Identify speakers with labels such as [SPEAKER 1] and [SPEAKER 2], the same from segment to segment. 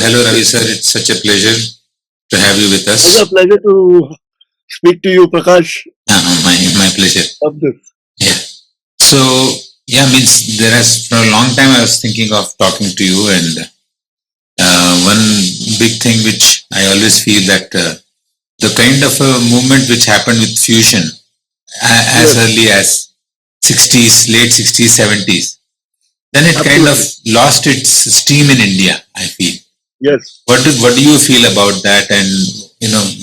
[SPEAKER 1] hello Ravi sir. It's such a pleasure to have you with
[SPEAKER 2] It's a
[SPEAKER 1] us.
[SPEAKER 2] pleasure to speak to you, Prakash.
[SPEAKER 1] My pleasure.
[SPEAKER 2] Of this.
[SPEAKER 1] Yeah. So yeah, means there has for a long time I was thinking of talking to you, and one big thing which I always feel that the kind of a movement which happened with fusion as
[SPEAKER 2] Yes,
[SPEAKER 1] early as 60s, late 60s, 70s, then it kind of
[SPEAKER 2] absolutely.
[SPEAKER 1] lost its steam in India. I feel.
[SPEAKER 2] Yes.
[SPEAKER 1] What do you feel about that? And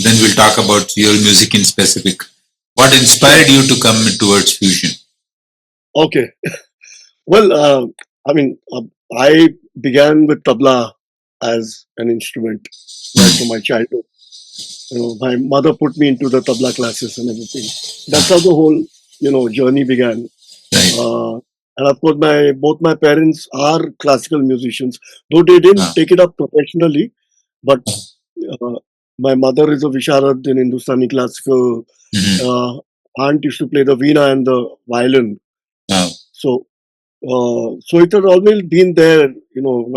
[SPEAKER 1] then we'll talk about your music in specific. What
[SPEAKER 2] Sure.
[SPEAKER 1] inspired you to come towards fusion?
[SPEAKER 2] Okay. Well, I mean, I began with tabla as an instrument right from my childhood. My mother put me into the tabla classes and everything. That's how the whole, journey began.
[SPEAKER 1] Right.
[SPEAKER 2] Uh, and of course, my both my parents are classical musicians, though they didn't
[SPEAKER 1] Ah.
[SPEAKER 2] take it up professionally. But uh, my mother is a Visharad in Hindustani classical.
[SPEAKER 1] Mhm.
[SPEAKER 2] Uh, Aunt used to play the veena and the violin.
[SPEAKER 1] Wow.
[SPEAKER 2] So, so it had always been there,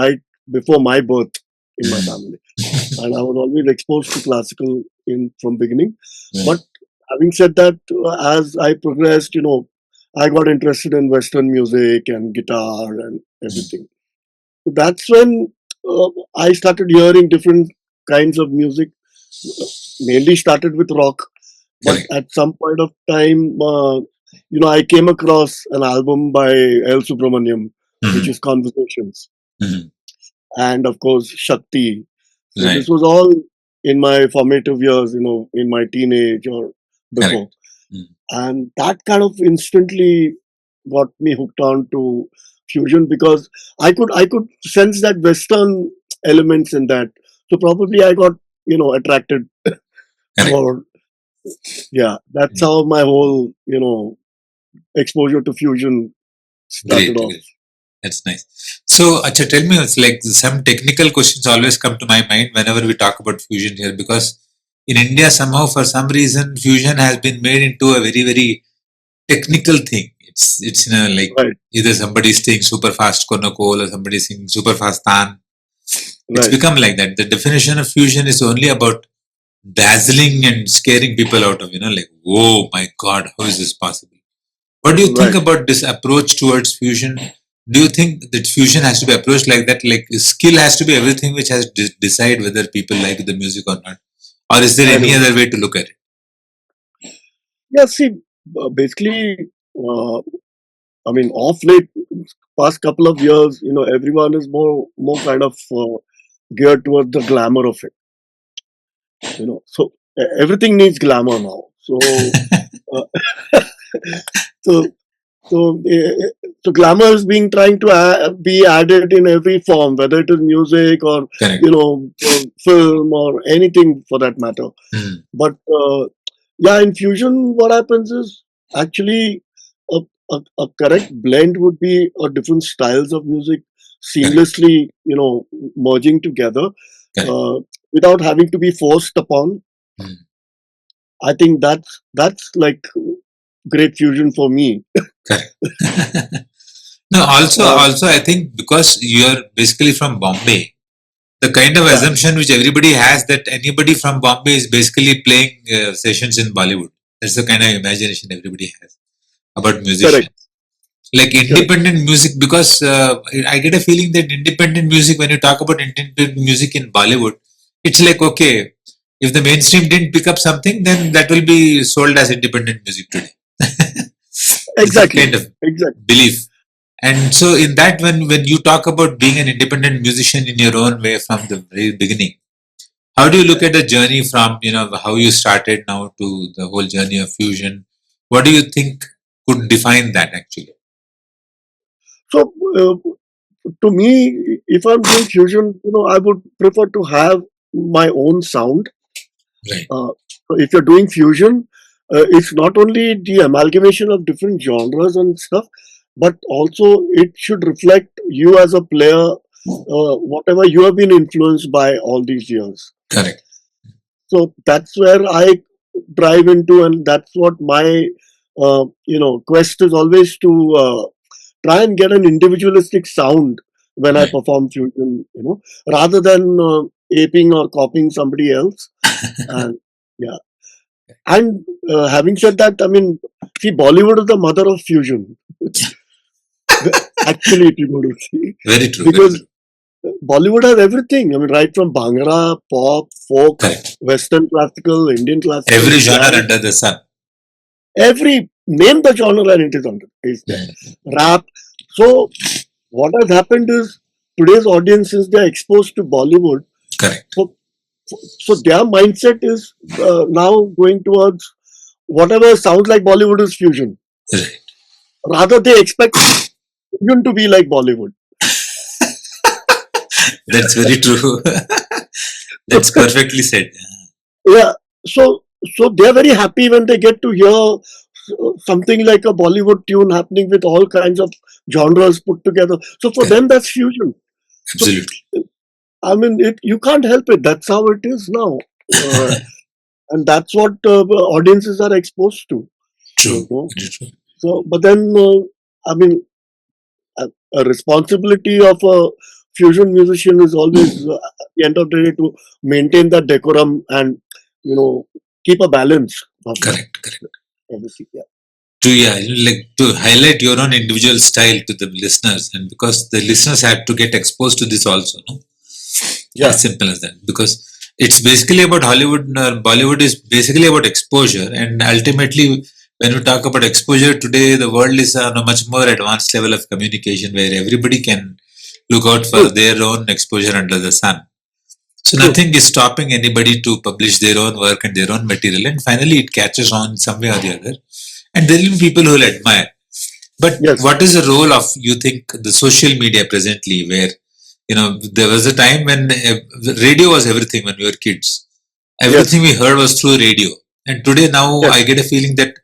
[SPEAKER 2] right before my birth in my
[SPEAKER 1] Mhm.
[SPEAKER 2] family, and I was always exposed to classical in from beginning.
[SPEAKER 1] Right.
[SPEAKER 2] But having said that, as I progressed, I got interested in Western music and guitar and everything. So that's when I started hearing different kinds of music. Mainly started with rock, but
[SPEAKER 1] Correct.
[SPEAKER 2] at some point of time, I came across an album by L. Subramaniam, which
[SPEAKER 1] Mhm.
[SPEAKER 2] is Conversations,
[SPEAKER 1] Mhm.
[SPEAKER 2] and of course Shakti. So
[SPEAKER 1] Right.
[SPEAKER 2] this was all in my formative years, in my teenage or
[SPEAKER 1] Correct.
[SPEAKER 2] before,
[SPEAKER 1] Mhm.
[SPEAKER 2] and that kind of instantly got me hooked on to fusion because I could sense that Western elements in that. So probably I got attracted
[SPEAKER 1] Correct.
[SPEAKER 2] for yeah. That's how my whole exposure to fusion started
[SPEAKER 1] Great.
[SPEAKER 2] off.
[SPEAKER 1] Great. That's nice. So, Acha, tell me, it's like some technical questions always come to my mind whenever we talk about fusion here, because in India, somehow, for some reason, fusion has been made into a very, very technical thing. It's like
[SPEAKER 2] Right,
[SPEAKER 1] either somebody singing super fast Konakol or somebody singing super fast Tan. It's
[SPEAKER 2] right,
[SPEAKER 1] become like that. The definition of fusion is only about dazzling and scaring people out of, like, oh my God, how is this possible? What do you think
[SPEAKER 2] right.
[SPEAKER 1] about this approach towards fusion? Do you think that fusion has to be approached like that? Like skill has to be everything which has to decide whether people like the music or not? Or is there
[SPEAKER 2] I
[SPEAKER 1] any
[SPEAKER 2] know.
[SPEAKER 1] other way to look at it?
[SPEAKER 2] Yeah, see, basically, uh, I mean, off late, past couple of years, everyone is more kind of geared towards the glamour of it. So everything needs glamour now. Uh, so so glamour is being trying to be added in every form, whether it is music or
[SPEAKER 1] Correct.
[SPEAKER 2] film or anything for that matter.
[SPEAKER 1] Hmm.
[SPEAKER 2] But yeah, in fusion, what happens is actually a, a correct blend would be different styles of music
[SPEAKER 1] Correct.
[SPEAKER 2] seamlessly, merging together
[SPEAKER 1] Correct.
[SPEAKER 2] uh, without having to be forced upon.
[SPEAKER 1] Hmm.
[SPEAKER 2] I think that's like great fusion for me.
[SPEAKER 1] Correct. No, also,
[SPEAKER 2] Uh,
[SPEAKER 1] also, I think because you're basically from Bombay, the kind of
[SPEAKER 2] yeah,
[SPEAKER 1] assumption which everybody has that anybody from Bombay is basically playing sessions in Bollywood. That's the kind of imagination everybody has about
[SPEAKER 2] correct,
[SPEAKER 1] musicians. Like
[SPEAKER 2] correct.
[SPEAKER 1] independent music, because I get a feeling that independent music, when you talk about independent music in Bollywood, it's like, okay, if the mainstream didn't pick up something, then that will be sold as independent music today. It's that kind
[SPEAKER 2] Exactly,
[SPEAKER 1] of
[SPEAKER 2] exactly.
[SPEAKER 1] belief. And so in that, when you talk about being an independent musician in your own way from the very beginning, how do you look at the journey from how you started now to the whole journey of fusion? What do you think could define that actually?
[SPEAKER 2] So to me, if I'm doing fusion, I would prefer to have my own sound.
[SPEAKER 1] Right.
[SPEAKER 2] So if you're doing fusion, it's not only the amalgamation of different genres and stuff, but also it should reflect you as a player, whatever you have been influenced by all these years.
[SPEAKER 1] Correct.
[SPEAKER 2] So that's where I drive into, and that's what my quest is always to try and get an individualistic sound when I
[SPEAKER 1] Right.
[SPEAKER 2] perform fusion, rather than aping or copying somebody else. And yeah, and having said that, I mean, see, Bollywood is the mother of fusion. Actually, if you go to see,
[SPEAKER 1] Very true. Very
[SPEAKER 2] because
[SPEAKER 1] true.
[SPEAKER 2] Bollywood has everything. I mean, right from Bhangra, pop, folk,
[SPEAKER 1] Correct.
[SPEAKER 2] Western classical, Indian classical,
[SPEAKER 1] Every genre
[SPEAKER 2] jazz,
[SPEAKER 1] under the sun.
[SPEAKER 2] every name the genre and it is under is there.
[SPEAKER 1] Mm.
[SPEAKER 2] Rap. So what has happened is today's audience, since they are exposed to Bollywood,
[SPEAKER 1] Correct.
[SPEAKER 2] so so their mindset is now going towards whatever sounds like Bollywood is fusion.
[SPEAKER 1] Right.
[SPEAKER 2] Rather, they expect fusion to be like Bollywood.
[SPEAKER 1] That's very true. That's perfectly said.
[SPEAKER 2] Yeah. So they're very happy when they get to hear something like a Bollywood tune happening with all kinds of genres put together. So for
[SPEAKER 1] Correct.
[SPEAKER 2] them, that's fusion. So
[SPEAKER 1] Absolutely.
[SPEAKER 2] I mean, you can't help it. That's how it is now, and that's what audiences are exposed to.
[SPEAKER 1] True.
[SPEAKER 2] You know.
[SPEAKER 1] Very true.
[SPEAKER 2] So, but then I mean, a responsibility of a fusion musician is always at the end of the day to maintain that decorum and you know keep a balance of
[SPEAKER 1] Correct. Correct.
[SPEAKER 2] everything. Yeah.
[SPEAKER 1] To yeah, like to highlight your own individual style to the listeners, and because the listeners have to get exposed to this also, no?
[SPEAKER 2] Yeah.
[SPEAKER 1] As simple as that. Because it's basically about Hollywood. Bollywood is basically about exposure, and ultimately, when we talk about exposure today, the world is on a much more advanced level of communication where everybody can look out for
[SPEAKER 2] True.
[SPEAKER 1] their own exposure under the sun. So
[SPEAKER 2] True.
[SPEAKER 1] nothing is stopping anybody to publish their own work and their own material, and finally it catches on some way or the other, and there will be people who will admire. But
[SPEAKER 2] Yes.
[SPEAKER 1] what is the role of, you think, the social media presently, where there was a time when radio was everything when we were kids.
[SPEAKER 2] Yes.
[SPEAKER 1] Everything we heard was through radio, and today now
[SPEAKER 2] Yes.
[SPEAKER 1] I get a feeling that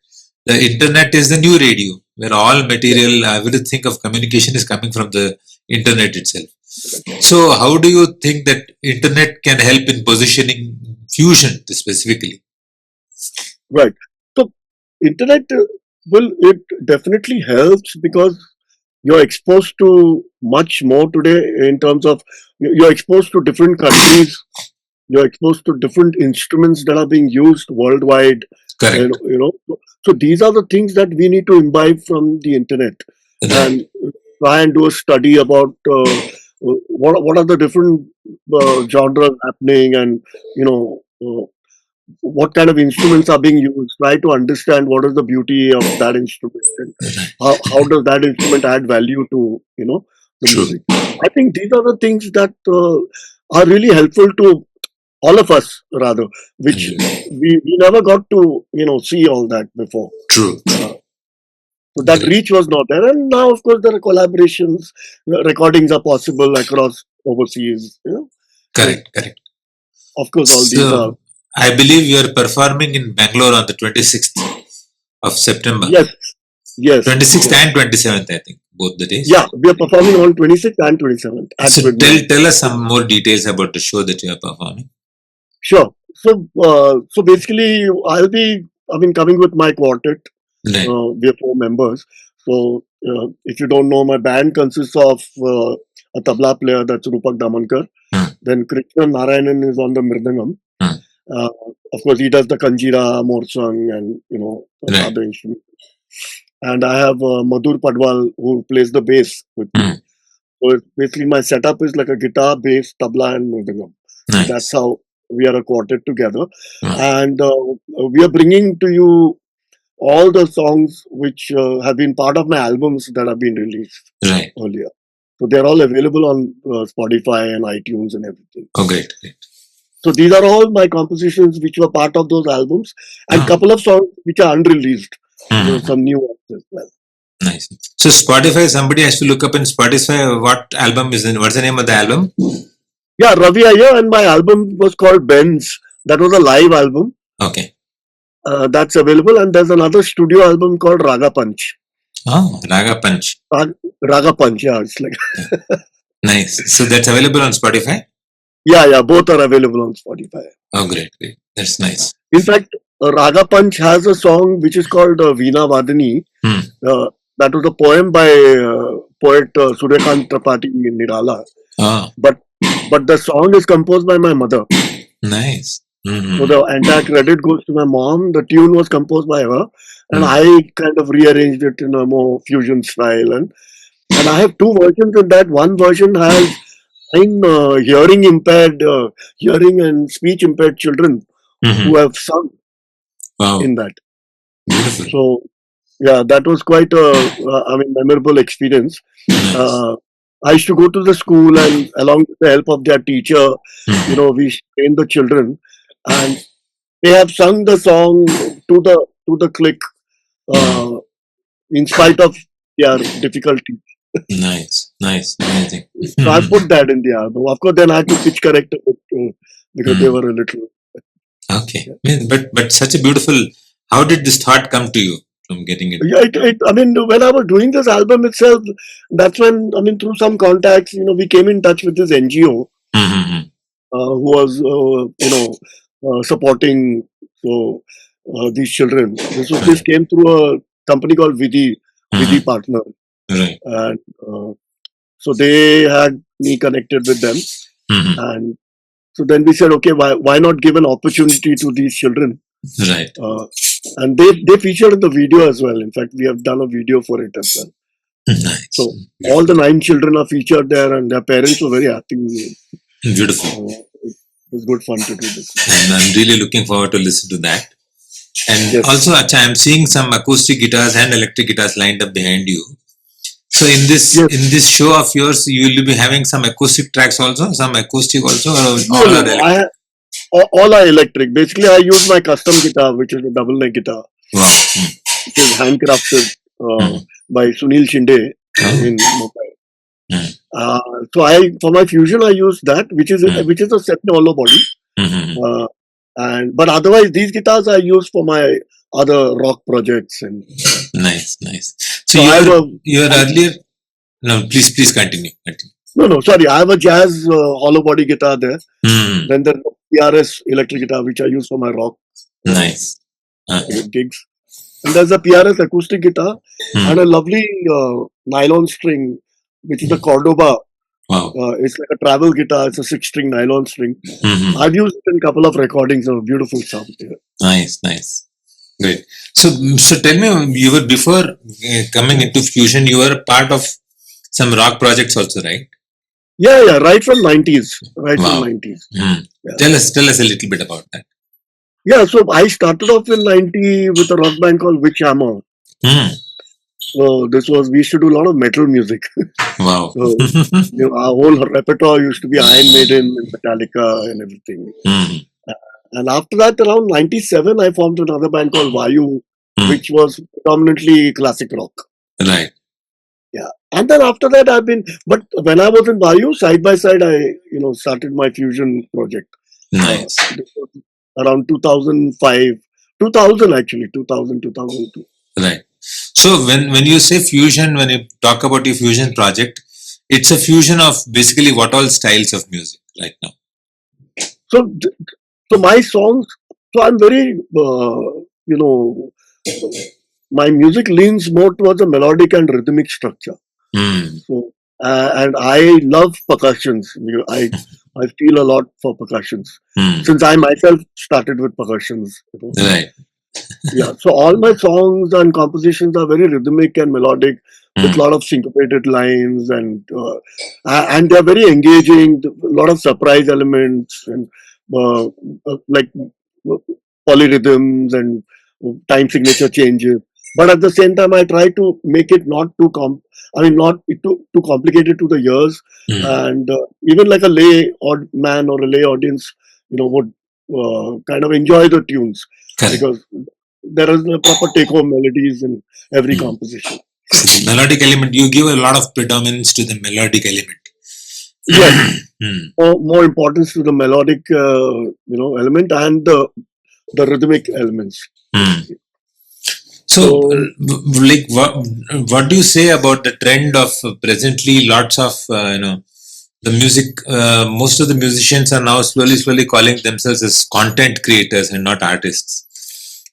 [SPEAKER 1] the internet is the new radio, where all
[SPEAKER 2] Yes.
[SPEAKER 1] material, everything of communication is coming from the internet itself. So, how do you think that internet can help in positioning fusion specifically?
[SPEAKER 2] Right. So internet will it definitely helps because you're exposed to much more today in terms of you're exposed to different countries. You're exposed to different instruments that are being used worldwide. And
[SPEAKER 1] Correct.
[SPEAKER 2] so these are the things that we need to imbibe from the internet
[SPEAKER 1] Right.
[SPEAKER 2] and try and do a study about what are the different genres happening and you know what kind of instruments are being used. Try to understand what is the beauty of that instrument and how does that instrument add value to the
[SPEAKER 1] True.
[SPEAKER 2] music. I think these are the things that are really helpful to all of us rather, which we never got to see all that before.
[SPEAKER 1] True.
[SPEAKER 2] So that
[SPEAKER 1] Great.
[SPEAKER 2] reach was not there, and now of course there are collaborations, recordings are possible across overseas. So
[SPEAKER 1] Correct. Correct.
[SPEAKER 2] of course all these are.
[SPEAKER 1] So, I believe you are performing in Bangalore on the 26th of September.
[SPEAKER 2] Yes, yes,
[SPEAKER 1] 26th
[SPEAKER 2] yes.
[SPEAKER 1] and 27th, I think, both the days.
[SPEAKER 2] Yeah, we are performing on 26th and 27th at
[SPEAKER 1] So,
[SPEAKER 2] midnight.
[SPEAKER 1] tell us some more details about the show that you are performing.
[SPEAKER 2] Sure. So basically, I've been coming with my quartet.
[SPEAKER 1] Right.
[SPEAKER 2] We are four members. So if you don't know, my band consists of a tabla player, that's Rupak Damankar.
[SPEAKER 1] Hmm.
[SPEAKER 2] Then Krishna Narayanan is on the mridangam.
[SPEAKER 1] Hmm.
[SPEAKER 2] Of course, he does the kanjira, morsang, and
[SPEAKER 1] Right.
[SPEAKER 2] other instruments. And I have Madhur Padwal who plays the bass with me.
[SPEAKER 1] Hmm.
[SPEAKER 2] So basically, my setup is like a guitar, bass, tabla, and mridangam. So that's
[SPEAKER 1] Nice.
[SPEAKER 2] how we are a quartet together.
[SPEAKER 1] Hmm.
[SPEAKER 2] And we are bringing to you all the songs which have been part of my albums that have been released
[SPEAKER 1] Right.
[SPEAKER 2] earlier. So they're all available on Spotify and iTunes and everything.
[SPEAKER 1] Oh, great. Great.
[SPEAKER 2] So these are all my compositions which were part of those albums, and
[SPEAKER 1] Ah.
[SPEAKER 2] couple of songs which are unreleased.
[SPEAKER 1] Hmm.
[SPEAKER 2] Some new ones as well.
[SPEAKER 1] Nice. So, Spotify, somebody has to look up in Spotify what album is in. What's the name of the album?
[SPEAKER 2] Yeah, Ravi Iyer, and my album was called Benz. That was a live album.
[SPEAKER 1] Okay.
[SPEAKER 2] That's available, and there's another studio album called Raga Punch.
[SPEAKER 1] Oh, Raga Punch.
[SPEAKER 2] Raga Punch, yeah, it's like
[SPEAKER 1] Nice. So, that's available on Spotify?
[SPEAKER 2] yeah, both are available on Spotify.
[SPEAKER 1] Oh, great. Great. That's nice.
[SPEAKER 2] In fact, Raga Punch has a song which is called Veena Vadani.
[SPEAKER 1] Hmm.
[SPEAKER 2] That was a poem by poet Suryakant Tripathi in Nirala.
[SPEAKER 1] Oh,
[SPEAKER 2] But the song is composed by my mother.
[SPEAKER 1] nice.
[SPEAKER 2] So
[SPEAKER 1] Mm-hmm.
[SPEAKER 2] the entire credit goes to my mom. The tune was composed by her, and
[SPEAKER 1] Mm.
[SPEAKER 2] I kind of rearranged it in a more fusion style. And I have two versions in that. One version has nine hearing and speech impaired children
[SPEAKER 1] Mm-hmm.
[SPEAKER 2] who have sung
[SPEAKER 1] Wow,
[SPEAKER 2] in that.
[SPEAKER 1] beautiful.
[SPEAKER 2] So yeah, that was quite a memorable experience.
[SPEAKER 1] Nice.
[SPEAKER 2] Uh, I used to go to the school and along with the help of their teacher,
[SPEAKER 1] Mm-hmm.
[SPEAKER 2] we trained the children, and they have sung the song to the click
[SPEAKER 1] Mm.
[SPEAKER 2] uh, in spite of their difficulty.
[SPEAKER 1] Nice, nice, amazing.
[SPEAKER 2] So I put that in the album. Of course, then I had to pitch correct it because they
[SPEAKER 1] Mm.
[SPEAKER 2] were a little.
[SPEAKER 1] Okay, but such a beautiful. How did this thought come to you from getting it?
[SPEAKER 2] Yeah, when I was doing this album itself, that's when, through some contacts, we came in touch with this NGO
[SPEAKER 1] Mm-hmm.
[SPEAKER 2] who was, supporting these children. This
[SPEAKER 1] Right,
[SPEAKER 2] came through a company called Vidhi
[SPEAKER 1] mm-hmm.
[SPEAKER 2] Partner,
[SPEAKER 1] Right.
[SPEAKER 2] and so they had me connected with them,
[SPEAKER 1] Mm-hmm.
[SPEAKER 2] and so then we said, okay, why not give an opportunity to these children?
[SPEAKER 1] Right.
[SPEAKER 2] Uh, and they featured in the video as well. In fact, we have done a video for it as well.
[SPEAKER 1] Nice,
[SPEAKER 2] So all
[SPEAKER 1] beautiful,
[SPEAKER 2] the nine children are featured there, and their parents were very happy.
[SPEAKER 1] beautiful.
[SPEAKER 2] It was good fun to do this.
[SPEAKER 1] I'm really looking forward to listen to that. And
[SPEAKER 2] Yes,
[SPEAKER 1] also, Acha, I'm seeing some acoustic guitars and electric guitars lined up behind you. So
[SPEAKER 2] yes.
[SPEAKER 1] in this show of yours, you will be having some acoustic tracks also, some acoustic also, or
[SPEAKER 2] No,
[SPEAKER 1] all
[SPEAKER 2] no,
[SPEAKER 1] are
[SPEAKER 2] no.
[SPEAKER 1] electric.
[SPEAKER 2] All are electric. Basically, I use my custom guitar, which is a double neck guitar,
[SPEAKER 1] Wow.
[SPEAKER 2] which is handcrafted
[SPEAKER 1] Mm.
[SPEAKER 2] by Sunil Shinde
[SPEAKER 1] Oh.
[SPEAKER 2] in Mumbai.
[SPEAKER 1] Mm.
[SPEAKER 2] Uh, so I for my fusion I use that,
[SPEAKER 1] Mm.
[SPEAKER 2] which is a semi-hollow body.
[SPEAKER 1] Mm-hmm.
[SPEAKER 2] Uh, and but otherwise, these guitars I use for my other rock projects. And
[SPEAKER 1] Nice, nice. So
[SPEAKER 2] so I have a
[SPEAKER 1] your earlier. No, please continue. Continue.
[SPEAKER 2] no, no, sorry, I have a jazz hollow body guitar there.
[SPEAKER 1] Mm.
[SPEAKER 2] Then there's a PRS electric guitar which I use for my rock uh,
[SPEAKER 1] Nice. Uh,
[SPEAKER 2] gigs. And there's a PRS acoustic guitar and
[SPEAKER 1] mm.
[SPEAKER 2] a lovely nylon string, which is a Cordoba.
[SPEAKER 1] Wow.
[SPEAKER 2] It's like a travel guitar. It's a six-string nylon string.
[SPEAKER 1] Mm-hmm.
[SPEAKER 2] I've used it in a couple of recordings of beautiful sound. Yeah.
[SPEAKER 1] Nice, nice. Great. So tell me, you were before coming into fusion, you were part of some rock projects also, right?
[SPEAKER 2] Yeah, right from 90s. Right from
[SPEAKER 1] Wow.
[SPEAKER 2] 90s.
[SPEAKER 1] Mm.
[SPEAKER 2] Yeah.
[SPEAKER 1] Tell us a little bit about that.
[SPEAKER 2] Yeah, so I started off in 90 with a rock band called Witch Hammer.
[SPEAKER 1] Mm.
[SPEAKER 2] So we used to do a lot of metal music.
[SPEAKER 1] Wow.
[SPEAKER 2] So, our whole repertoire used to be Iron Maiden and Metallica and everything.
[SPEAKER 1] Mm.
[SPEAKER 2] And after that, around 97, I formed another band called Vayu,
[SPEAKER 1] Mm.
[SPEAKER 2] which was predominantly classic rock.
[SPEAKER 1] Right.
[SPEAKER 2] Yeah. And then after that, but when I was in Vayu, side by side, I, started my fusion project.
[SPEAKER 1] Nice.
[SPEAKER 2] This was around 2005, 2000 actually, 2000, 2002.
[SPEAKER 1] Right. So when you say fusion, when you talk about your fusion project, it's a fusion of basically what all styles of music right now.
[SPEAKER 2] So, so my songs, so I'm very, my music leans more towards a melodic and rhythmic structure.
[SPEAKER 1] Mm.
[SPEAKER 2] So, and I love percussions. I feel a lot for percussions
[SPEAKER 1] Mm.
[SPEAKER 2] since I myself started with percussions.
[SPEAKER 1] Right.
[SPEAKER 2] Yeah, so all my songs and compositions are very rhythmic and melodic with a
[SPEAKER 1] Mm.
[SPEAKER 2] lot of syncopated lines, and they're very engaging. A lot of surprise elements and uh, like polyrhythms and time signature changes. But at the same time, I try to make it not too not too complicated to the ears,
[SPEAKER 1] Mm.
[SPEAKER 2] and even like a lay odd man or a lay audience, would kind of enjoy the tunes
[SPEAKER 1] Correct.
[SPEAKER 2] because there is a proper take home melodies in every
[SPEAKER 1] Mm.
[SPEAKER 2] composition.
[SPEAKER 1] So the melodic element, you give a lot of predominance to the melodic element.
[SPEAKER 2] Yes,
[SPEAKER 1] Mm.
[SPEAKER 2] more importance to the melodic, element and the rhythmic elements.
[SPEAKER 1] Mm. So,
[SPEAKER 2] So
[SPEAKER 1] like, what do you say about the trend of presently? Lots of the music. Most of the musicians are now slowly calling themselves as content creators and not artists.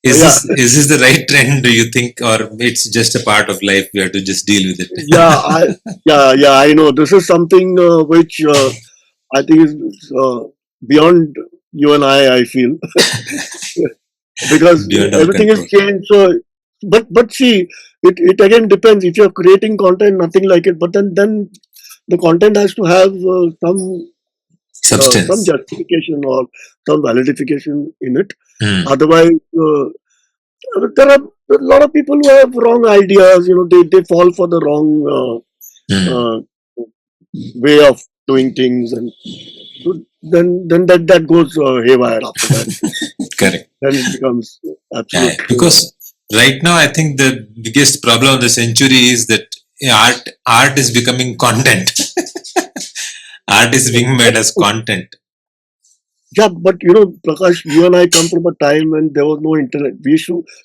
[SPEAKER 1] Is
[SPEAKER 2] Yeah,
[SPEAKER 1] this the right trend? Do you think, or it's just a part of life? We have to just deal with
[SPEAKER 2] yeah,
[SPEAKER 1] it.
[SPEAKER 2] yeah. I know this is something which I think is beyond you and I feel because
[SPEAKER 1] Beyond our
[SPEAKER 2] everything is
[SPEAKER 1] control.
[SPEAKER 2] changed. So, but see, it again depends. If you're creating content, nothing like it. But then the content has to have some
[SPEAKER 1] Substance.
[SPEAKER 2] justification or some validification in it.
[SPEAKER 1] Hmm.
[SPEAKER 2] Otherwise, there are a lot of people who have wrong ideas. They fall for the wrong
[SPEAKER 1] Hmm.
[SPEAKER 2] uh, way of doing things, and so then that goes haywire after that.
[SPEAKER 1] Correct.
[SPEAKER 2] Then it becomes
[SPEAKER 1] Yeah,
[SPEAKER 2] absolute.
[SPEAKER 1] because right now I think the biggest problem of the century is that art is becoming content. Art is being made as content.
[SPEAKER 2] Yeah, but Prakash, you and I come from a time when there was no internet.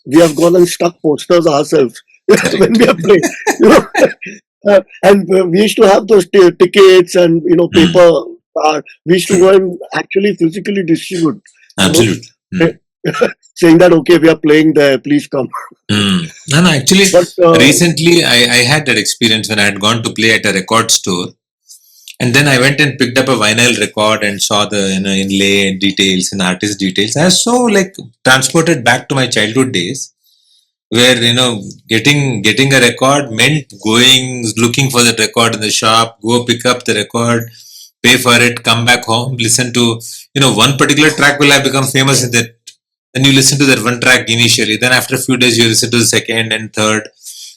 [SPEAKER 2] We have gone and stuck posters ourselves when
[SPEAKER 1] Correct.
[SPEAKER 2] we are playing. You know, and we used to have those tickets and
[SPEAKER 1] Hmm.
[SPEAKER 2] paper. We used to
[SPEAKER 1] True.
[SPEAKER 2] go and actually physically distribute. You know,
[SPEAKER 1] Absolutely. Hmm.
[SPEAKER 2] saying that okay, we are playing there, please come.
[SPEAKER 1] Hmm. No, no, actually,
[SPEAKER 2] But
[SPEAKER 1] recently I had that experience when I had gone to play at a record store. And then I went and picked up a vinyl record and saw the inlay and details and artist details. I was so like transported back to my childhood days, where getting a record meant going looking for the record in the shop, go pick up the record, pay for it, come back home, listen to one particular track will have become famous in that. Then you listen to that one track initially. Then after a few days you listen to the second and third.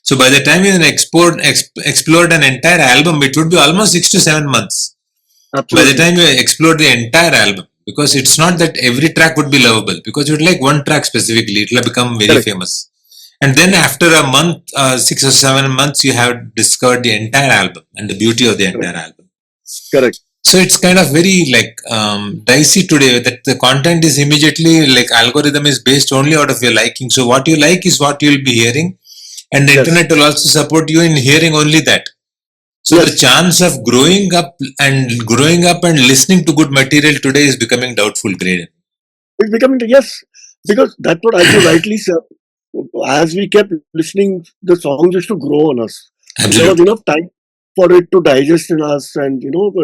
[SPEAKER 1] So by the time you explored an entire album, it would be almost 6 to 7 months by the
[SPEAKER 2] absolutely
[SPEAKER 1] time you explore the entire album, because it's not that every track would be lovable, because you would like one track specifically, it will become very
[SPEAKER 2] correct.
[SPEAKER 1] famous, and then after a month, 6 or 7 months, you have discovered the entire album and the beauty of the
[SPEAKER 2] Correct.
[SPEAKER 1] entire album.
[SPEAKER 2] Correct.
[SPEAKER 1] So it's kind of very like dicey today that the content is immediately like algorithm is based only out of your liking. So what you like is what you'll be hearing, and the
[SPEAKER 2] Yes.
[SPEAKER 1] internet will also support you in hearing only that. So the
[SPEAKER 2] Yes.
[SPEAKER 1] chance of growing up and listening to good material today is becoming doubtful grade.
[SPEAKER 2] It's becoming yes, because that's what, as you rightly said. As we kept listening, the songs used to grow on us, and there was
[SPEAKER 1] Absolutely.
[SPEAKER 2] enough time for it to digest in us, and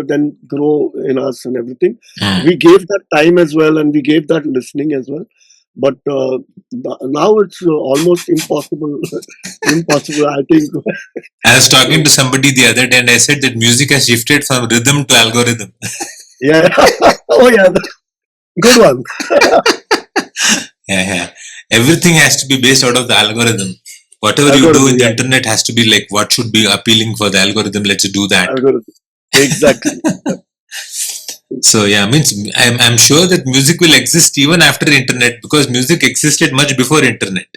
[SPEAKER 2] then grow in us and everything.
[SPEAKER 1] Hmm.
[SPEAKER 2] We gave that time as well, and we gave that listening as well. But now it's almost impossible. Impossible, I think.
[SPEAKER 1] I was talking to somebody the other day and I said that music has shifted from rhythm to algorithm.
[SPEAKER 2] Yeah. Oh yeah, good one.
[SPEAKER 1] Yeah, yeah. Everything has to be based out of the algorithm. Whatever you do
[SPEAKER 2] Algorithm.
[SPEAKER 1] in the
[SPEAKER 2] Yeah,
[SPEAKER 1] internet has to be like what should be appealing for the algorithm. Let's do that.
[SPEAKER 2] algorithm. Exactly.
[SPEAKER 1] So yeah, means I'm sure that music will exist even after internet, because music existed much before internet.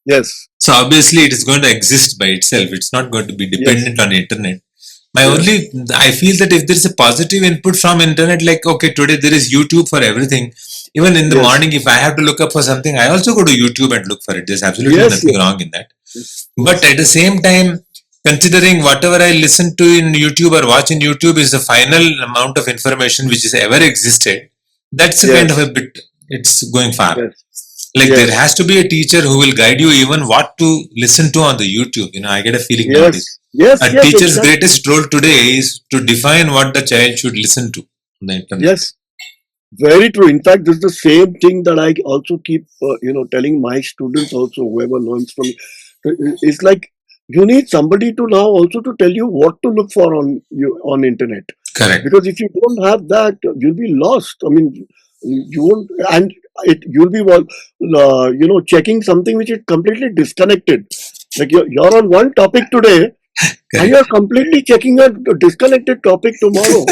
[SPEAKER 2] Yes.
[SPEAKER 1] So obviously it is going to exist by itself. It's not going to be
[SPEAKER 2] Yes.
[SPEAKER 1] dependent on internet. My
[SPEAKER 2] Yes.
[SPEAKER 1] only, I feel that if there is a positive input from internet, like okay, today there is YouTube for everything. Even in the
[SPEAKER 2] Yes.
[SPEAKER 1] morning, if I have to look up for something, I also go to YouTube and look for it. There's absolutely
[SPEAKER 2] Yes.
[SPEAKER 1] nothing
[SPEAKER 2] Yes.
[SPEAKER 1] wrong in that. But
[SPEAKER 2] Yes.
[SPEAKER 1] at the same time, considering whatever I listen to in YouTube or watch in YouTube is the final amount of information which has ever existed, that's a kind of a
[SPEAKER 2] Yes.
[SPEAKER 1] bit, it's going far.
[SPEAKER 2] Yes.
[SPEAKER 1] Like there
[SPEAKER 2] Yes.
[SPEAKER 1] has to be a teacher who will guide you even what to listen to on the YouTube. I get a feeling nowadays.
[SPEAKER 2] Yes. Yes.
[SPEAKER 1] A
[SPEAKER 2] Yes.
[SPEAKER 1] teacher's
[SPEAKER 2] Exactly.
[SPEAKER 1] greatest role today is to define what the child should listen to on the internet.
[SPEAKER 2] Yes. Very true. In fact, this is the same thing that I also keep, telling my students also, whoever learns from me. It's like you need somebody to now also to tell you what to look for on internet.
[SPEAKER 1] Correct.
[SPEAKER 2] Because if you don't have that, you'll be lost. I mean, you won't, and you'll be checking something which is completely disconnected. Like you're on one topic today, and you're
[SPEAKER 1] Correct.
[SPEAKER 2] completely checking a disconnected topic tomorrow.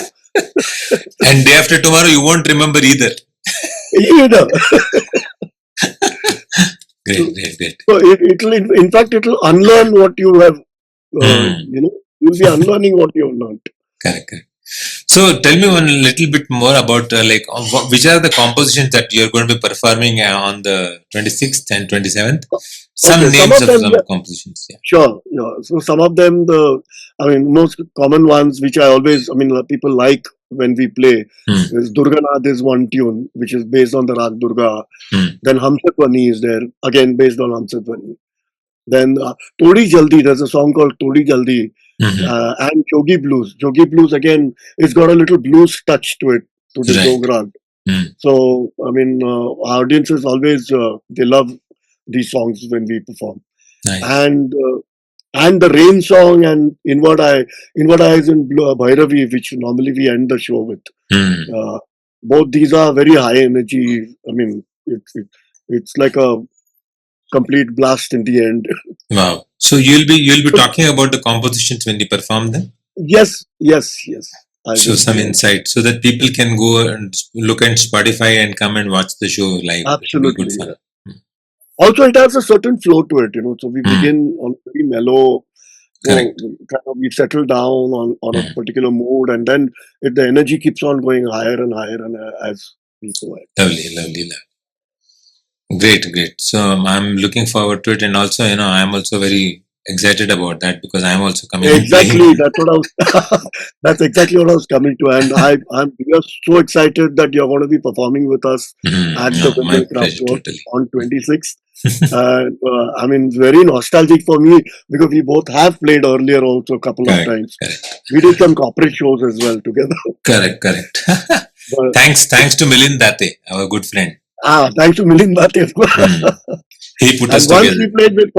[SPEAKER 1] And day after tomorrow, you won't remember either.
[SPEAKER 2] You know.
[SPEAKER 1] Great, great, great.
[SPEAKER 2] So it'll, in fact, it'll unlearn what you have,
[SPEAKER 1] Hmm.
[SPEAKER 2] you'll be unlearning what you have learned.
[SPEAKER 1] Correct, correct. So tell me one little bit more about which are the compositions that you're going to be performing on the 26th and 27th.
[SPEAKER 2] Okay,
[SPEAKER 1] Some
[SPEAKER 2] some
[SPEAKER 1] names
[SPEAKER 2] of
[SPEAKER 1] of
[SPEAKER 2] them, yeah,
[SPEAKER 1] some compositions. Yeah.
[SPEAKER 2] sure. Yeah. So some of them, I mean, most common ones, which I always, I mean, people like. when we play.
[SPEAKER 1] Hmm.
[SPEAKER 2] There's Durganath is one tune which is based on the Rag Durga.
[SPEAKER 1] Hmm.
[SPEAKER 2] Then Hamsatvani is there, again based on Hamsatvani. Then Todi Jaldi, there's a song called Todi Jaldi,
[SPEAKER 1] Mhm.
[SPEAKER 2] and Jogi Blues. Jogi Blues again, it's got a little blues touch to it, to the
[SPEAKER 1] Right.
[SPEAKER 2] Jograg.
[SPEAKER 1] Hmm.
[SPEAKER 2] So I mean, our audiences always they love these songs when we perform,
[SPEAKER 1] Nice.
[SPEAKER 2] and the rain song and Inward Eyes in Bhairavi, which normally we end the show with.
[SPEAKER 1] Hmm.
[SPEAKER 2] Both these are very high energy. I mean, it's like a complete blast in the end.
[SPEAKER 1] Wow. So you'll be talking about the compositions when you perform them.
[SPEAKER 2] Yes, yes, yes. I
[SPEAKER 1] So
[SPEAKER 2] will
[SPEAKER 1] some
[SPEAKER 2] be.
[SPEAKER 1] insight so that people can go and look at Spotify and come and watch the show live. It will be good
[SPEAKER 2] Absolutely.
[SPEAKER 1] fun.
[SPEAKER 2] Yeah. Also, it has a certain flow to it, So we
[SPEAKER 1] Hmm.
[SPEAKER 2] begin on very mellow.
[SPEAKER 1] Correct.
[SPEAKER 2] Kind of we settle down on a
[SPEAKER 1] Hmm.
[SPEAKER 2] particular mood, and then the energy keeps on going higher and higher, and as we go ahead.
[SPEAKER 1] Lovely, lovely, lovely. Great, great. So I'm looking forward to it, and also, I'm also very excited about that because I'm also coming and playing.
[SPEAKER 2] Exactly, that's what I was. That's exactly what I was coming to, and we are so excited that you're going to be performing with us at the
[SPEAKER 1] No, my
[SPEAKER 2] Windmill Craft
[SPEAKER 1] pleasure,
[SPEAKER 2] Works
[SPEAKER 1] totally.
[SPEAKER 2] on 26th. And I mean, it's very nostalgic for me because we both have played earlier also a couple of
[SPEAKER 1] Correct,
[SPEAKER 2] times.
[SPEAKER 1] correct,
[SPEAKER 2] We did some corporate shows as well together.
[SPEAKER 1] correct, correct.
[SPEAKER 2] But,
[SPEAKER 1] Thanks to Milind Date, our good friend.
[SPEAKER 2] thanks to Milind Bhate, of course.
[SPEAKER 1] Hmm. He put us
[SPEAKER 2] And once
[SPEAKER 1] together.
[SPEAKER 2] we played with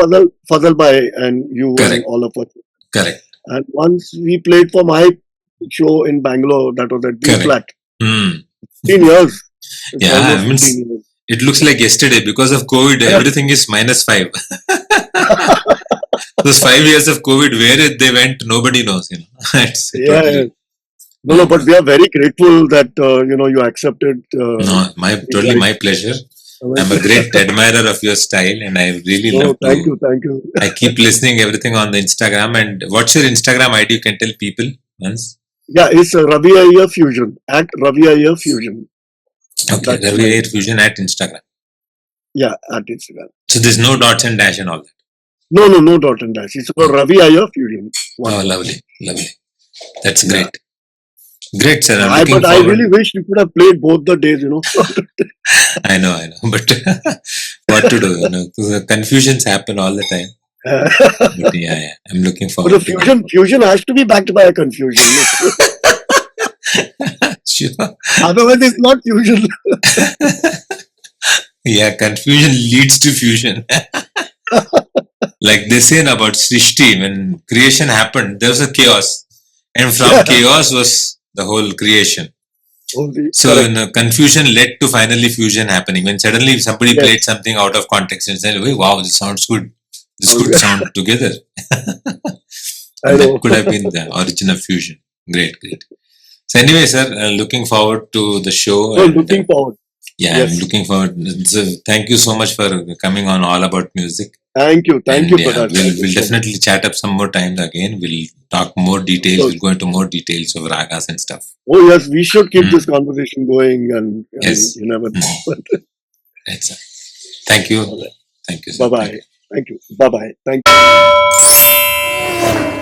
[SPEAKER 2] Fazal Bhai and you and
[SPEAKER 1] Correct,
[SPEAKER 2] all of us.
[SPEAKER 1] correct,
[SPEAKER 2] And once we played for my show in Bangalore, that was at B
[SPEAKER 1] correct.
[SPEAKER 2] Flat.
[SPEAKER 1] Hmm.
[SPEAKER 2] 15 years. It's
[SPEAKER 1] Yeah,
[SPEAKER 2] almost
[SPEAKER 1] I mean,
[SPEAKER 2] 15 years.
[SPEAKER 1] it looks like yesterday because of COVID. Everything is -5. Those 5 years of COVID, where they went, nobody knows. It's
[SPEAKER 2] Yeah, yeah.
[SPEAKER 1] totally.
[SPEAKER 2] No, but we are very grateful that you accepted
[SPEAKER 1] No,
[SPEAKER 2] the
[SPEAKER 1] totally
[SPEAKER 2] invite.
[SPEAKER 1] my pleasure. I'm a great admirer of your style, and I really
[SPEAKER 2] No,
[SPEAKER 1] love
[SPEAKER 2] thank
[SPEAKER 1] to.
[SPEAKER 2] you, thank you.
[SPEAKER 1] I keep listening everything on the Instagram. And what's your Instagram ID? You can tell people once.
[SPEAKER 2] Yeah, it's Ravi Iyer Fusion at Ravi Iyer Fusion.
[SPEAKER 1] Okay,
[SPEAKER 2] That's
[SPEAKER 1] Ravi
[SPEAKER 2] my
[SPEAKER 1] Iyer Fusion at Instagram.
[SPEAKER 2] yeah at Instagram.
[SPEAKER 1] So there's no dots and dash and all that.
[SPEAKER 2] No dot and dash. It's Ravi Iyer Fusion. One
[SPEAKER 1] Oh,
[SPEAKER 2] word.
[SPEAKER 1] lovely, lovely. That's
[SPEAKER 2] Yeah.
[SPEAKER 1] great. Great, sir. I'm
[SPEAKER 2] I
[SPEAKER 1] looking
[SPEAKER 2] but I really
[SPEAKER 1] forward.
[SPEAKER 2] wish you could have played both the days.
[SPEAKER 1] I know. But what to do? The confusions happen all the time. But yeah, I'm looking
[SPEAKER 2] But the
[SPEAKER 1] forward to that.
[SPEAKER 2] fusion has to be backed by a confusion.
[SPEAKER 1] Sure.
[SPEAKER 2] Otherwise, it's not fusion.
[SPEAKER 1] Yeah, confusion leads to fusion. Like they say about Srishti, when creation happened, there was a chaos. And from
[SPEAKER 2] Yeah.
[SPEAKER 1] chaos was the whole creation. So
[SPEAKER 2] Correct.
[SPEAKER 1] confusion led to finally fusion happening. When suddenly somebody
[SPEAKER 2] Yes.
[SPEAKER 1] played something out of context and said, "Hey, wow, this sounds good. This
[SPEAKER 2] Okay.
[SPEAKER 1] could sound together."
[SPEAKER 2] I
[SPEAKER 1] And that
[SPEAKER 2] know.
[SPEAKER 1] could have been the origin of fusion. Great, great. So anyway, sir, looking forward to the show.
[SPEAKER 2] So
[SPEAKER 1] And
[SPEAKER 2] looking forward.
[SPEAKER 1] yeah,
[SPEAKER 2] Yes.
[SPEAKER 1] I'm looking forward. So thank you so much for coming on All About Music.
[SPEAKER 2] Thank you. Thank
[SPEAKER 1] And
[SPEAKER 2] you,
[SPEAKER 1] yeah,
[SPEAKER 2] Prakash.
[SPEAKER 1] we'll
[SPEAKER 2] Thank you
[SPEAKER 1] we'll
[SPEAKER 2] so much.
[SPEAKER 1] definitely chat up some more times again. We'll talk more details.
[SPEAKER 2] Sure.
[SPEAKER 1] We'll go into more details of ragas and stuff.
[SPEAKER 2] Oh yes, we should keep
[SPEAKER 1] Mm.
[SPEAKER 2] this conversation going, and I
[SPEAKER 1] Yes.
[SPEAKER 2] mean, you never know.
[SPEAKER 1] Right, sir. Thank you.
[SPEAKER 2] All right.
[SPEAKER 1] Thank you, sir.
[SPEAKER 2] Bye
[SPEAKER 1] Thank
[SPEAKER 2] bye.
[SPEAKER 1] you.
[SPEAKER 2] Thank you. Bye bye. Thank you.